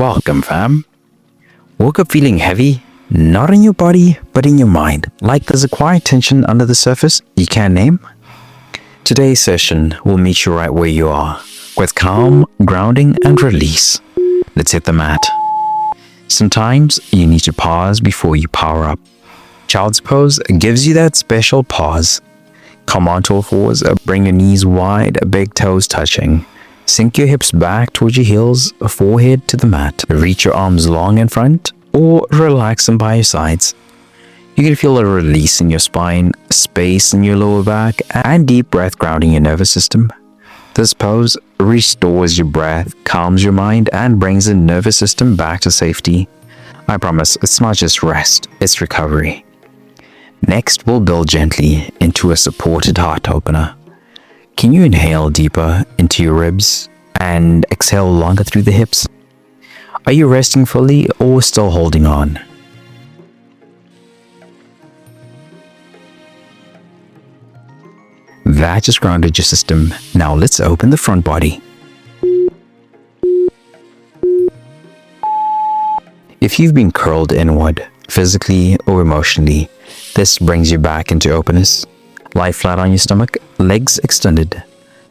Welcome, fam. Woke up feeling heavy? Not in your body, but in your mind. Like there's a quiet tension under the surface you can't name? Today's session will meet you right where you are, with calm, grounding, and release. Let's hit the mat. Sometimes you need to pause before you power up. Child's pose gives you that special pause. Come onto all fours, bring your knees wide, big toes touching. Sink your hips back towards your heels, forehead to the mat. Reach your arms long in front or relax them by your sides. You can feel a release in your spine, space in your lower back, and deep breath grounding your nervous system. This pose restores your breath, calms your mind, and brings the nervous system back to safety. I promise it's not just rest, it's recovery. Next, we'll build gently into a supported heart opener. Can you inhale deeper into your ribs and exhale longer through the hips? Are you resting fully or still holding on? That just grounded your system. Now let's open the front body. If you've been curled inward, physically or emotionally, this brings you back into openness. Lie flat on your stomach, legs extended.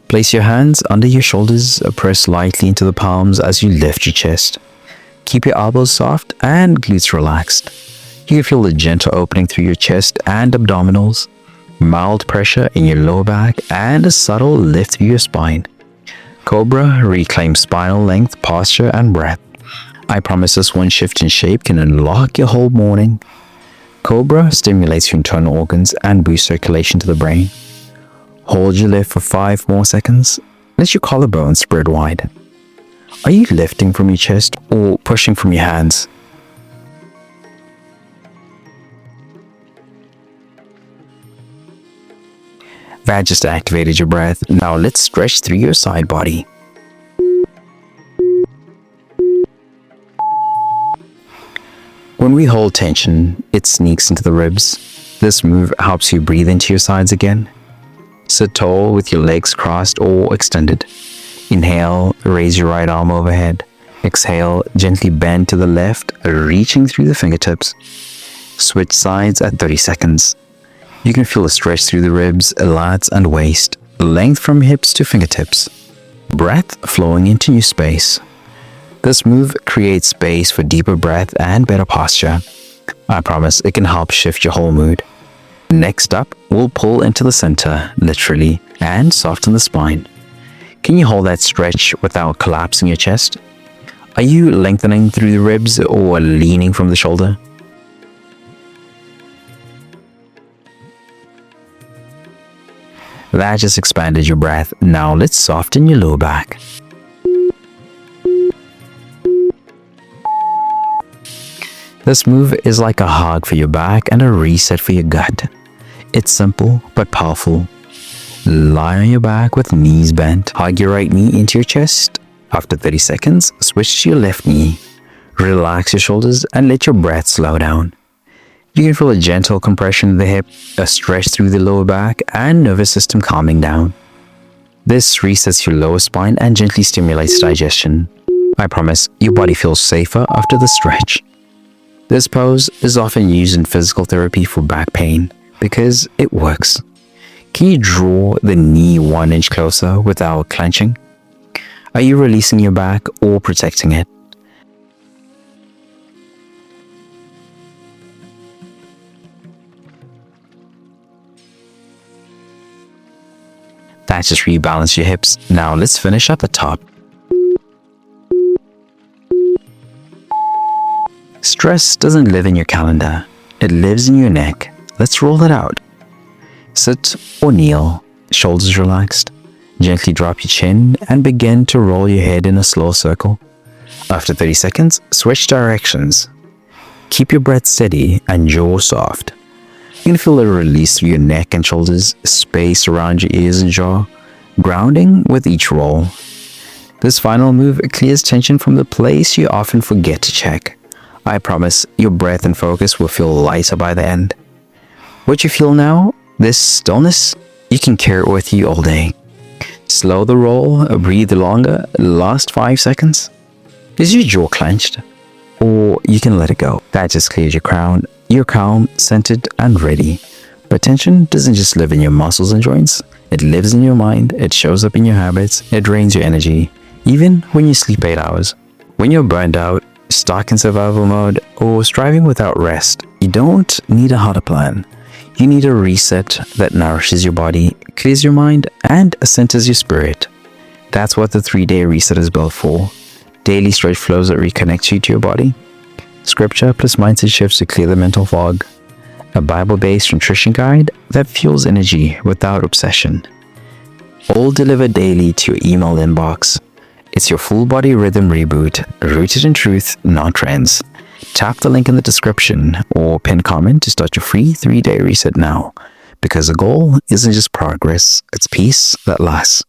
Place your hands under your shoulders, press lightly into the palms as you lift your chest. Keep your elbows soft and glutes relaxed. You can feel the gentle opening through your chest and abdominals, mild pressure in your lower back, and a subtle lift through your spine. Cobra reclaims spinal length, posture, and breath. I promise this one shift in shape can unlock your whole morning. Cobra stimulates your internal organs and boosts circulation to the brain. Hold your lift for 5 more seconds. Let your collarbones spread wide. Are you lifting from your chest or pushing from your hands? That just activated your breath. Now let's stretch through your side body. When we hold tension, it sneaks into the ribs. This move helps you breathe into your sides again. Sit tall with your legs crossed or extended. Inhale, raise your right arm overhead. Exhale, gently bend to the left, reaching through the fingertips. Switch sides at 30 seconds. You can feel a stretch through the ribs, lats, and waist. Length from hips to fingertips. Breath flowing into new space. This move creates space for deeper breath and better posture. I promise it can help shift your whole mood. Next up, we'll pull into the center, literally, and soften the spine. Can you hold that stretch without collapsing your chest? Are you lengthening through the ribs or leaning from the shoulder? That just expanded your breath. Now let's soften your lower back. This move is like a hug for your back and a reset for your gut. It's simple but powerful. Lie on your back with knees bent. Hug your right knee into your chest. After 30 seconds, switch to your left knee. Relax your shoulders and let your breath slow down. You can feel a gentle compression of the hip, a stretch through the lower back, and nervous system calming down. This resets your lower spine and gently stimulates digestion. I promise your body feels safer after the stretch. This pose is often used in physical therapy for back pain because it works. Can you draw the knee 1 inch closer without clenching? Are you releasing your back or protecting it? That just rebalanced your hips. Now let's finish at the top. Stress doesn't live in your calendar. It lives in your neck. Let's roll it out. Sit or kneel, shoulders relaxed. Gently drop your chin and begin to roll your head in a slow circle. After 30 seconds, switch directions. Keep your breath steady and jaw soft. You can feel a release through your neck and shoulders, space around your ears and jaw, grounding with each roll. This final move clears tension from the place you often forget to check. I promise your breath and focus will feel lighter by the end. What you feel now, this stillness, you can carry it with you all day. Slow the roll, breathe longer, last 5 seconds. Is your jaw clenched? Or you can let it go. That just clears your crown. You're calm, centered, and ready. But tension doesn't just live in your muscles and joints. It lives in your mind. It shows up in your habits. It drains your energy, even when you sleep 8 hours. When you're burned out, stuck in survival mode, or striving without rest, you don't need a harder plan. You need a reset that nourishes your body, clears your mind, and centers your spirit. That's what the 3-day reset is built for. Daily stretch flows that reconnect you to your body. Scripture plus mindset shifts to clear the mental fog. A Bible-based nutrition guide that fuels energy without obsession. All delivered daily to your email inbox. It's your full body rhythm reboot, rooted in truth, not trends. Tap the link in the description or pin comment to start your free 3-day reset now. Because the goal isn't just progress, it's peace that lasts.